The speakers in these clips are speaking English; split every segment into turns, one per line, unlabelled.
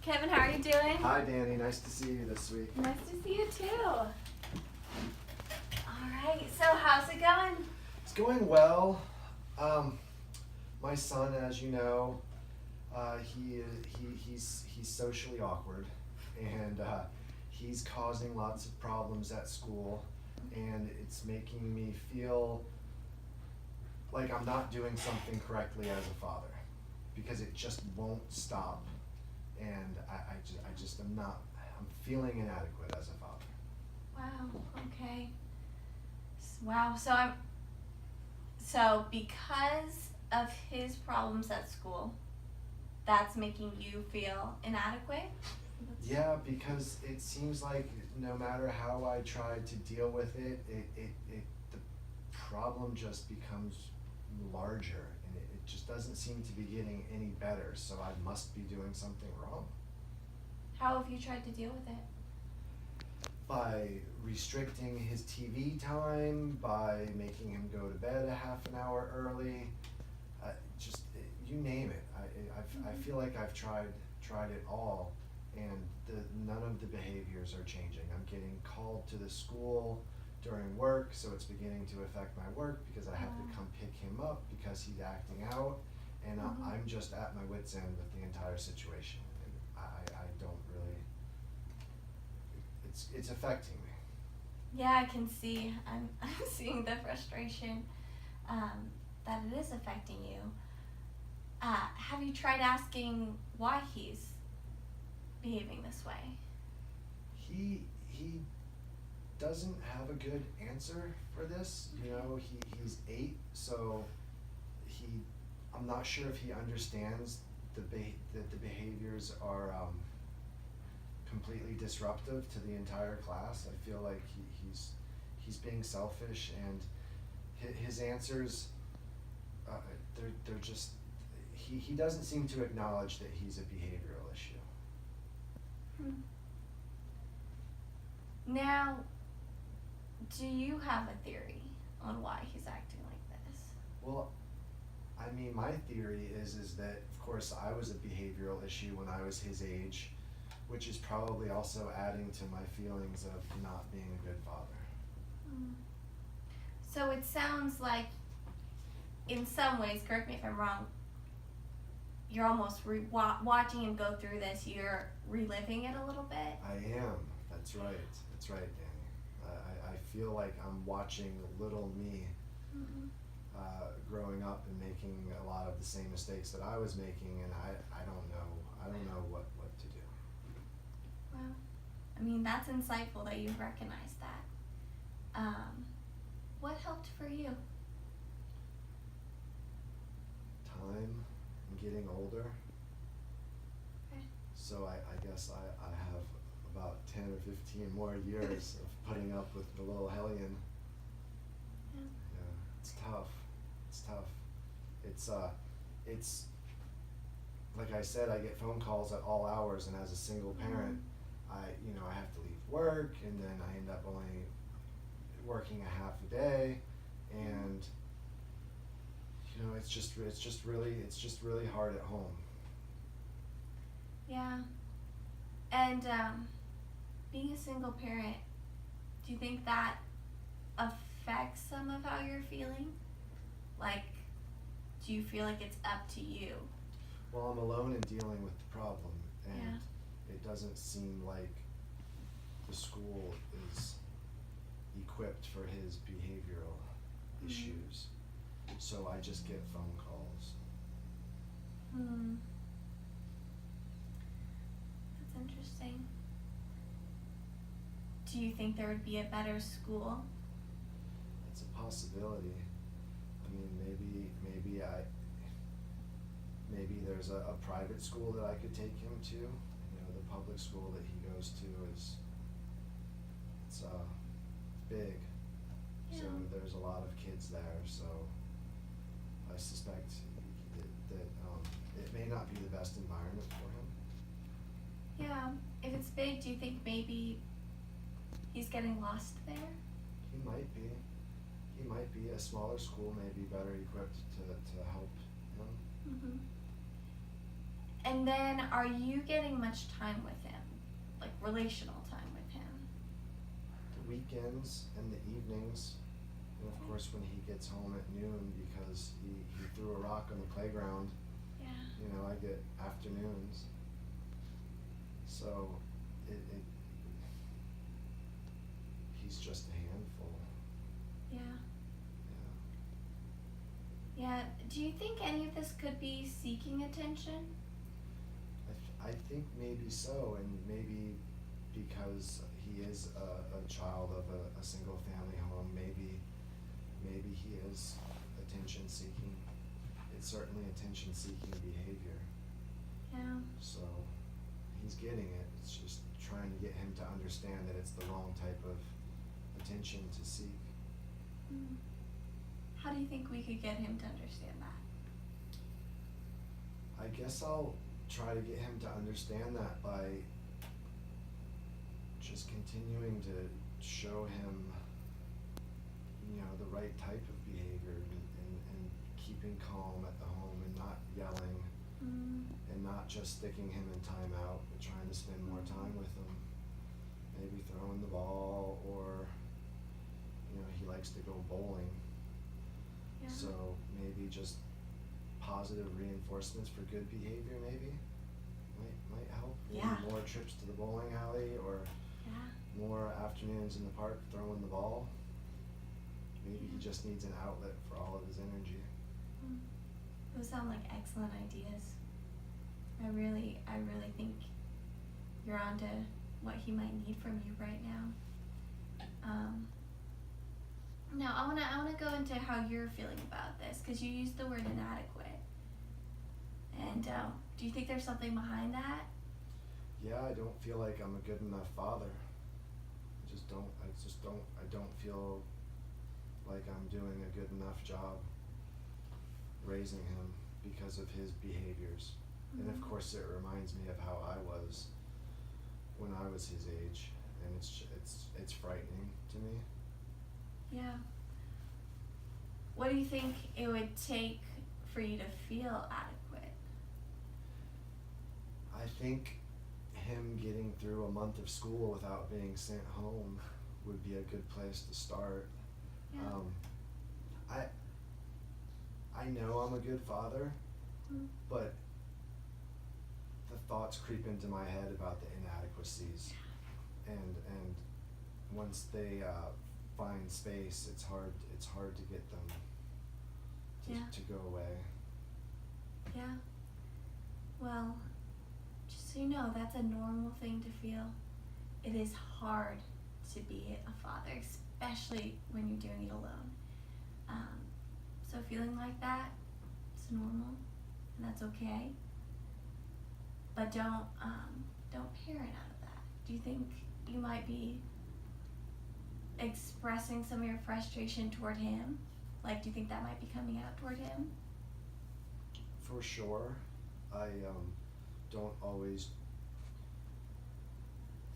Kevin, how are you doing?
Hi, Danie. Nice to see you this week.
Nice to see you too. All right, so how's it going?
It's going well. My son, as you know, he's socially awkward, and he's causing lots of problems at school, and it's making me feel like I'm not doing something correctly as a father, because it just won't stop, and I'm feeling inadequate as a father.
Wow, okay. Wow, so because of his problems at school, that's making you feel inadequate?
Yeah, because it seems like no matter how I try to deal with it, the problem just becomes larger, and it just doesn't seem to be getting any better, so I must be doing something wrong.
How have you tried to deal with it?
By restricting his TV time, by making him go to bed a half an hour early, you name it. I feel like I've tried it all, and none of the behaviors are changing. I'm getting called to the school during work, so it's beginning to affect my work because I have to come pick him up because he's acting out, and I'm just at my wit's end with the entire situation, and I don't really. It's affecting me.
Yeah, I can see. I'm seeing the frustration that it is affecting you. Have you tried asking why he's behaving this way?
He doesn't have a good answer for this. You know, he's 8, so I'm not sure if he understands that the behaviors are completely disruptive to the entire class. I feel like he's being selfish, and his answers they're just he doesn't seem to acknowledge that he's a behavioral issue.
Now, do you have a theory on why he's acting like this?
Well, I mean, my theory is that, of course, I was a behavioral issue when I was his age, which is probably also adding to my feelings of not being a good father.
So it sounds like, in some ways, correct me if I'm wrong, you're almost watching him go through this, you're reliving it a little bit?
I am. That's right. That's right, Danie. I feel like I'm watching little me growing up and making a lot of the same mistakes that I was making, and I don't know what to do.
Well, I mean, that's insightful that you recognize that. What helped for you?
Time. I'm getting older.
Okay.
So I guess I have about 10 or 15 more years of putting up with the little hellion. Yeah, it's tough. It's tough. It's like I said, I get phone calls at all hours, and as a single parent, I have to leave work, and then I end up only working a half a day, and it's just really hard at home.
Yeah. And being a single parent, do you think that affects some of how you're feeling? Like, do you feel like it's up to you?
Well, I'm alone in dealing with the problem, and
Yeah.
it doesn't seem like the school is equipped for his behavioral issues. So I just get phone calls.
That's interesting. Do you think there would be a better school?
It's a possibility. I mean, maybe there's a private school that I could take him to. The public school that he goes to it's big.
Yeah.
So there's a lot of kids there, so I suspect that it may not be the best environment for him.
Yeah. If it's big, do you think maybe he's getting lost there?
He might be. A smaller school may be better equipped to help him.
And then, are you getting much time with him? Like, relational time with him?
The weekends and the evenings, and of course when he gets home at noon because he threw a rock on the playground,
Yeah.
you know, I get afternoons. So, he's just a handful.
Yeah.
Yeah.
Yeah. Do you think any of this could be seeking attention?
I think maybe so, and maybe because he is a child of a single family home, maybe he is attention seeking. It's certainly attention seeking behavior.
Yeah.
So he's getting it. It's just trying to get him to understand that it's the wrong type of attention to seek.
Mm. How do you think we could get him to understand that?
I guess I'll try to get him to understand that by just continuing to show him, you know, the right type of behavior and keeping calm at the home and not yelling and not just sticking him in timeout, but trying to spend more time with him. Maybe throwing the ball, or, you know, he likes to go bowling.
Yeah.
So maybe just positive reinforcements for good behavior maybe might help. Maybe
Yeah.
more trips to the bowling alley, or
Yeah.
more afternoons in the park throwing the ball. Maybe he just needs an outlet for all of his energy.
Those sound like excellent ideas. I really think you're onto what he might need from you right now. Now I wanna go into how you're feeling about this, because you used the word inadequate. And do you think there's something behind that?
Yeah, I don't feel like I'm a good enough father. I don't feel like I'm doing a good enough job raising him because of his behaviors. And of course it reminds me of how I was when I was his age, and it's frightening to me.
Yeah. What do you think it would take for you to feel adequate?
I think him getting through a month of school without being sent home would be a good place to start.
Yeah.
I know I'm a good father,
Mm.
but the thoughts creep into my head about the inadequacies, and once they find space, it's hard to get them to go away.
Yeah. Well, just so you know, that's a normal thing to feel. It is hard to be a father, especially when you're doing it alone. So feeling like that, it's normal, and that's okay. But don't parent out of that. Do you think you might be expressing some of your frustration toward him? Like, do you think that might be coming out toward him?
For sure. I don't always,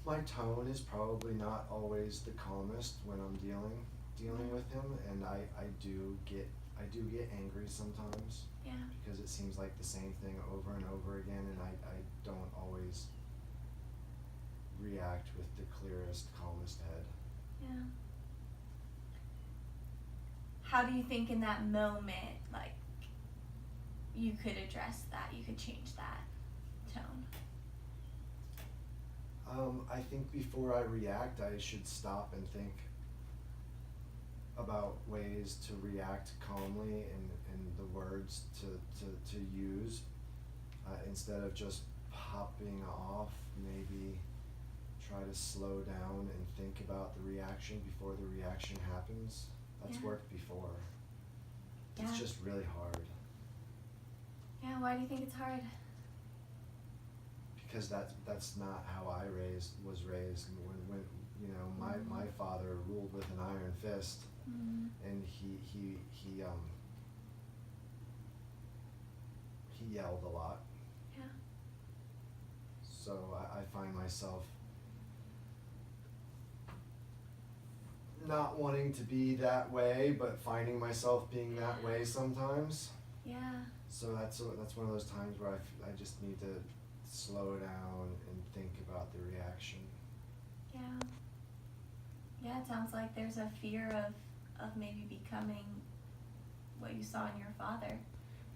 my tone is probably not always the calmest when I'm dealing with him, and I do get angry sometimes.
Yeah.
Because it seems like the same thing over and over again, and I don't always react with the clearest, calmest head.
Yeah. How do you think in that moment, like, you could address that, you could change that tone?
I think before I react, I should stop and think about ways to react calmly and the words to use, instead of just popping off. Maybe try to slow down and think about the reaction before the reaction happens. That's worked before.
Yeah.
It's just really hard.
Yeah, why do you think it's hard?
Because that's not how I was raised. When you know, my father ruled with an iron fist, and he yelled a lot.
Yeah.
So I find myself not wanting to be that way, but finding myself being that way sometimes.
Yeah.
So that's one of those times where I just need to slow down and think about the reaction.
Yeah. Yeah, it sounds like there's a fear of maybe becoming what you saw in your father.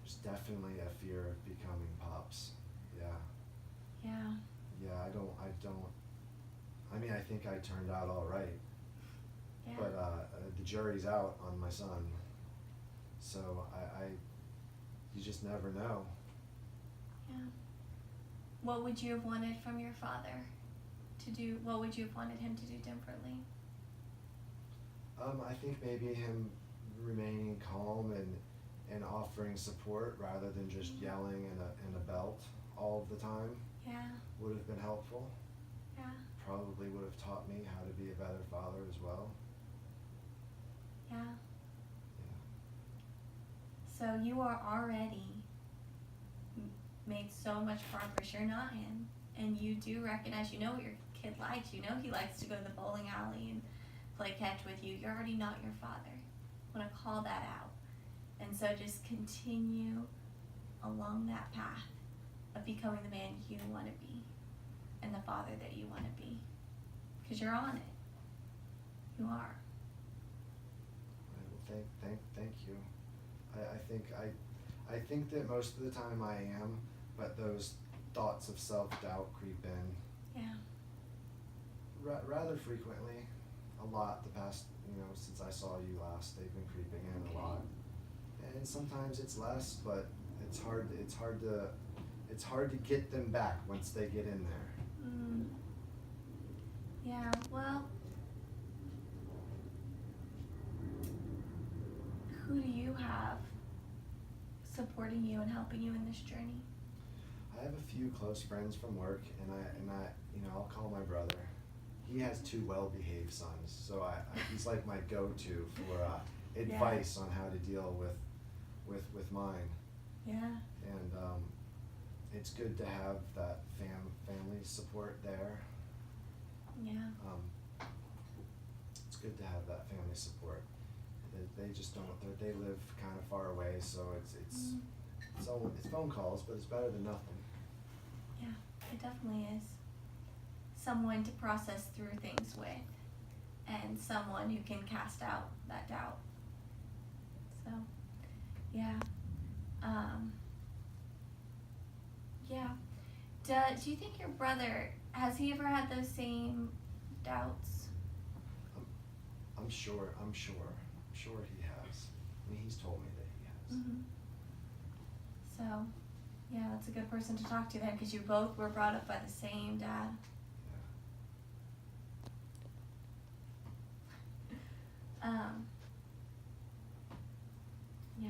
There's definitely a fear of becoming Pops. Yeah.
Yeah.
Yeah, I mean, I think I turned out all right,
Yeah.
but the jury's out on my son. So you just never know.
Yeah. What would you have wanted from your father to do? What would you have wanted him to do differently?
I think maybe him remaining calm and offering support rather than just yelling in a belt all of the time
Yeah.
would have been helpful.
Yeah.
Probably would have taught me how to be a better father as well.
Yeah.
Yeah.
So you are already made so much progress. You're not him, and you do recognize. You know what your kid likes. You know he likes to go to the bowling alley and play catch with you. You're already not your father. I want to call that out, and so just continue along that path of becoming the man you want to be and the father that you want to be, because you're on it. You are.
Well, thank you. I think that most of the time I am, but those thoughts of self-doubt creep in.
Yeah.
Rather frequently, a lot the past, since I saw you last, they've been creeping in a lot. And sometimes it's less, but it's hard to get them back once they get in there.
Yeah, well, who do you have supporting you and helping you in this journey?
I have a few close friends from work, and I I'll call my brother. He has two well-behaved sons, so he's like my go-to for advice on how to deal with mine.
Yeah.
And it's good to have that family support there.
Yeah.
It's good to have that family support. They just don't. They live kind of far away, so it's phone calls, but it's better than nothing.
Yeah, it definitely is. Someone to process through things with, and someone who can cast out that doubt. So, yeah. Yeah. Do you think your brother, has he ever had those same doubts?
I'm sure he has. I mean, he's told me that he has.
Mm-hmm. So, yeah, that's a good person to talk to then, because you both were brought up by the same dad. Yeah.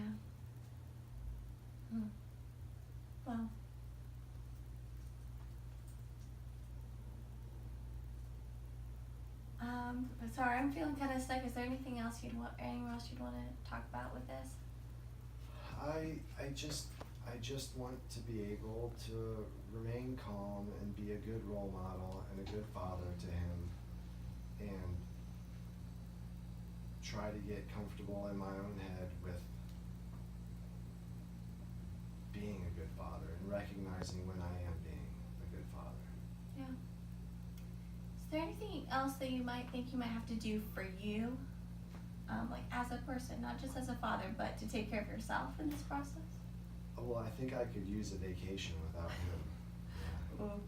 Well. Sorry, I'm feeling kind of stuck. Is there anything else you'd want to talk about with this?
I just want to be able to remain calm and be a good role model and a good father to him, and try to get comfortable in my own head with being a good father and recognizing when I am being a good father.
Yeah. Is there anything else that you might think you might have to do for you, like as a person, not just as a father, but to take care of yourself in this process?
Well, I think I could use a vacation without him.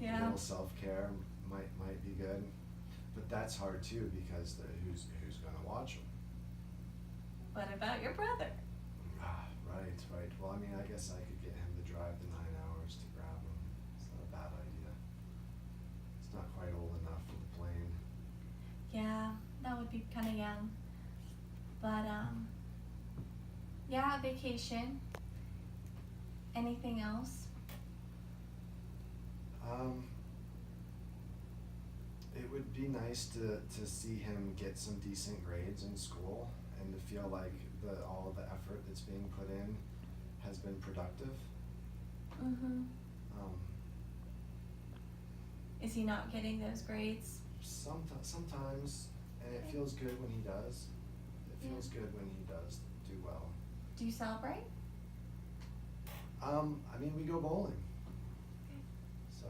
Yeah.
A little self-care might be good, but that's hard too because who's gonna watch him?
What about your brother?
Right. Well, I mean, I guess I could get him to drive the 9 hours to grab him. It's not a bad idea. It's not quite old enough for the plane.
Yeah, that would be kind of young. But yeah, vacation. Anything else?
It would be nice to see him get some decent grades in school and to feel like all of the effort that's being put in has been productive.
Mm-hmm. Is he not getting those grades?
Sometimes, and it feels good when he does. It feels good when he does do well.
Do you celebrate?
I mean, we go bowling.
Okay.
So,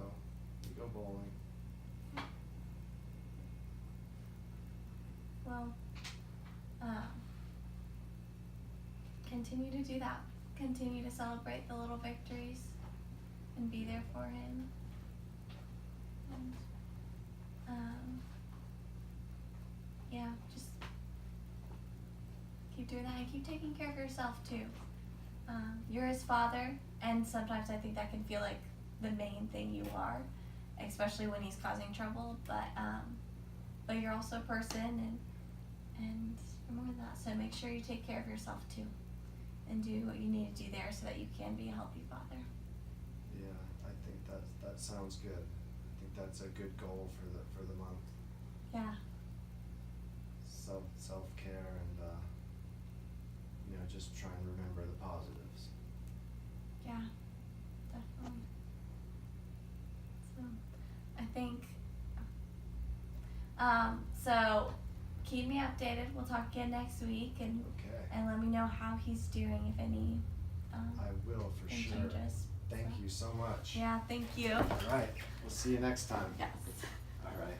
we go bowling.
Well, continue to do that. Continue to celebrate the little victories and be there for him. And, yeah, just keep doing that and keep taking care of yourself too. You're his father, and sometimes I think that can feel like the main thing you are, especially when he's causing trouble. But you're also a person, and you're more than that. So make sure you take care of yourself too, and do what you need to do there so that you can be a healthy father.
Yeah, I think that sounds good. I think that's a good goal for the month.
Yeah.
Self-care and just try and remember the positives.
Yeah, definitely. So, I think, so keep me updated. We'll talk again next week and
Okay.
let me know how he's doing, if any,
I will for
any
sure.
changes.
Thank you so much.
Yeah, thank you.
All right. We'll see you next time.
Yes.
All right.